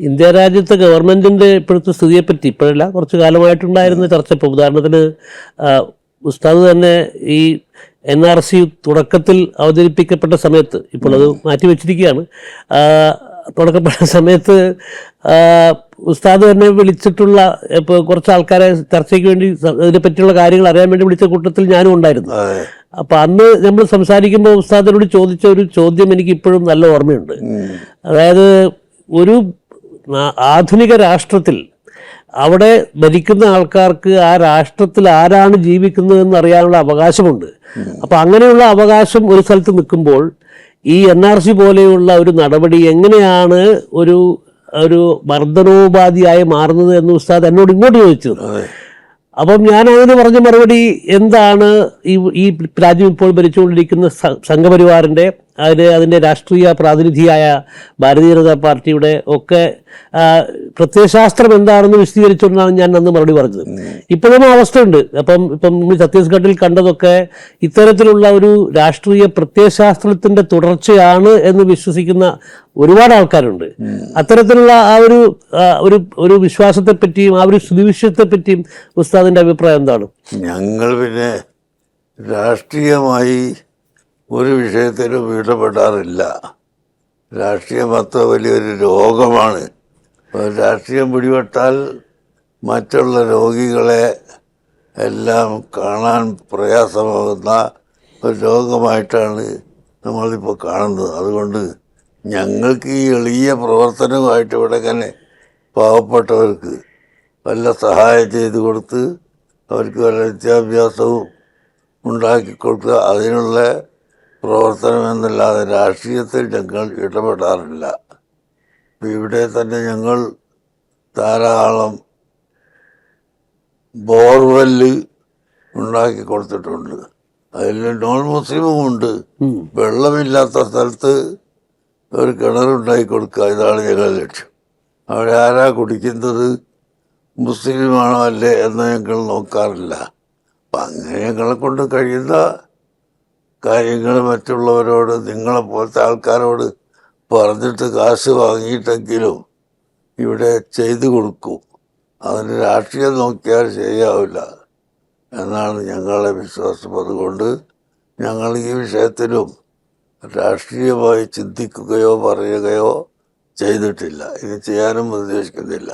India രാജ്യത്തെ ഗവൺമെൻറ്റിൻ്റെ ഇപ്പോഴത്തെ സ്ഥിതിയെപ്പറ്റി ഇപ്പോഴല്ല കുറച്ച് കാലമായിട്ടുണ്ടായിരുന്ന ചർച്ച. ഇപ്പോൾ ഉദാഹരണത്തിന് ഉസ്താദ് തന്നെ ഈ NRC തുടക്കത്തിൽ അവതരിപ്പിക്കപ്പെട്ട സമയത്ത്, ഇപ്പോൾ അത് മാറ്റിവെച്ചിരിക്കുകയാണ്, തുടക്കപ്പെട്ട സമയത്ത് ഉസ്താദ് തന്നെ വിളിച്ചിട്ടുള്ള ഇപ്പോൾ കുറച്ച് ആൾക്കാരെ ചർച്ചയ്ക്ക് വേണ്ടി അതിനെപ്പറ്റിയുള്ള കാര്യങ്ങൾ അറിയാൻ വേണ്ടി വിളിച്ച കൂട്ടത്തിൽ ഞാനും ഉണ്ടായിരുന്നു. അപ്പം അന്ന് നമ്മൾ സംസാരിക്കുമ്പോൾ ഉസ്താദിനോട് ചോദിച്ച ഒരു ചോദ്യം എനിക്ക് ഇപ്പോഴും നല്ല ഓർമ്മയുണ്ട്. അതായത് ഒരു ആധുനിക രാഷ്ട്രത്തിൽ അവിടെ ഭരിക്കുന്ന ആൾക്കാർക്ക് ആ രാഷ്ട്രത്തിൽ ആരാണ് ജീവിക്കുന്നതെന്ന് അറിയാനുള്ള അവകാശമുണ്ട്. അപ്പം അങ്ങനെയുള്ള അവകാശം ഒരു സ്ഥലത്ത് നിൽക്കുമ്പോൾ ഈ NRC പോലെയുള്ള ഒരു നടപടി എങ്ങനെയാണ് ഒരു മർദ്ദനോപാധിയായി മാറുന്നത് എന്ന് ഉസ്താദ് എന്നോട് ഇങ്ങോട്ട് ചോദിച്ചു. അപ്പം ഞാൻ അതിന് പറഞ്ഞ മറുപടി എന്താണ്, ഈ രാജ്യം ഇപ്പോൾ ഭരിച്ചുകൊണ്ടിരിക്കുന്ന സംഘപരിവാറിൻ്റെ അതിൻ്റെ രാഷ്ട്രീയ പ്രാതിനിധിയായ ഭാരതീയ ജനതാ പാർട്ടിയുടെ ഒക്കെ പ്രത്യയശാസ്ത്രം എന്താണെന്ന് വിശദീകരിച്ചുകൊണ്ടാണ് ഞാൻ അന്ന് മറുപടി പറഞ്ഞത്. ഇപ്പോഴും അവസ്ഥയുണ്ട്. ഇപ്പം നമ്മൾ ഛത്തീസ്ഗഡിൽ കണ്ടതൊക്കെ ഇത്തരത്തിലുള്ള ഒരു രാഷ്ട്രീയ പ്രത്യയശാസ്ത്രത്തിൻ്റെ തുടർച്ചയാണ് എന്ന് വിശ്വസിക്കുന്ന ഒരുപാട് ആൾക്കാരുണ്ട്. അത്തരത്തിലുള്ള ആ ഒരു വിശ്വാസത്തെപ്പറ്റിയും ആ ഒരു സ്ഥിതിവിശേഷത്തെപ്പറ്റിയും ഉസ്താദിൻ്റെ അഭിപ്രായം എന്താണ്? ഞങ്ങൾ പിന്നെ രാഷ്ട്രീയമായി ഒരു വിഷയത്തിലും വീഴ്ചപ്പെടാറില്ല. രാഷ്ട്രീയം അത്ര വലിയൊരു രോഗമാണ്. രാഷ്ട്രീയം പിടിപെട്ടാൽ മറ്റുള്ള രോഗികളെ എല്ലാം കാണാൻ പ്രയാസമാകുന്ന ഒരു രോഗമായിട്ടാണ് നമ്മളിപ്പോൾ കാണുന്നത്. അതുകൊണ്ട് ഞങ്ങൾക്ക് ഈ എളിയ പ്രവർത്തനവുമായിട്ട് ഇവിടെ തന്നെ പാവപ്പെട്ടവർക്ക് വല്ല സഹായം ചെയ്തു കൊടുത്ത് അവർക്ക് വല്ല വിദ്യാഭ്യാസവും ഉണ്ടാക്കി കൊടുക്കുക, അതിനുള്ള പ്രവർത്തനം എന്നല്ലാതെ രാഷ്ട്രീയത്തിൽ ഞങ്ങൾ ഇടപെടാറില്ല. ഇവിടെ തന്നെ ഞങ്ങൾ ധാരാളം ബോർവെല്ല് ഉണ്ടാക്കി കൊടുത്തിട്ടുണ്ട്. അതിൽ നോൺ മുസ്ലിമും ഉണ്ട്. വെള്ളമില്ലാത്ത സ്ഥലത്ത് ഒരു കിണറുണ്ടാക്കി കൊടുക്കുക, ഇതാണ് ഞങ്ങളുടെ ലക്ഷ്യം. അവിടെ ആരാ കുടിക്കുന്നത്, മുസ്ലിമാണോ അല്ലേ എന്ന് ഞങ്ങൾ നോക്കാറില്ല. അപ്പം അങ്ങനെ ഞങ്ങളെ കൊണ്ട് കഴിയുന്ന കാര്യങ്ങൾ മറ്റുള്ളവരോട്, നിങ്ങളെപ്പോലത്തെ ആൾക്കാരോട് പറഞ്ഞിട്ട് കാശ് വാങ്ങിയിട്ടെങ്കിലും ഇവിടെ ചെയ്തു കൊടുക്കും. അതിന് രാഷ്ട്രീയം നോക്കിയാൽ ശരിയാവില്ല എന്നാണ് ഞങ്ങളുടെ വിശ്വാസം. അതുകൊണ്ട് ഞങ്ങൾ ഈ വിഷയത്തിലും രാഷ്ട്രീയമായി ചിന്തിക്കുകയോ പറയുകയോ ചെയ്തിട്ടില്ല. ഇത് ചെയ്യാനും ഉദ്ദേശിക്കുന്നില്ല.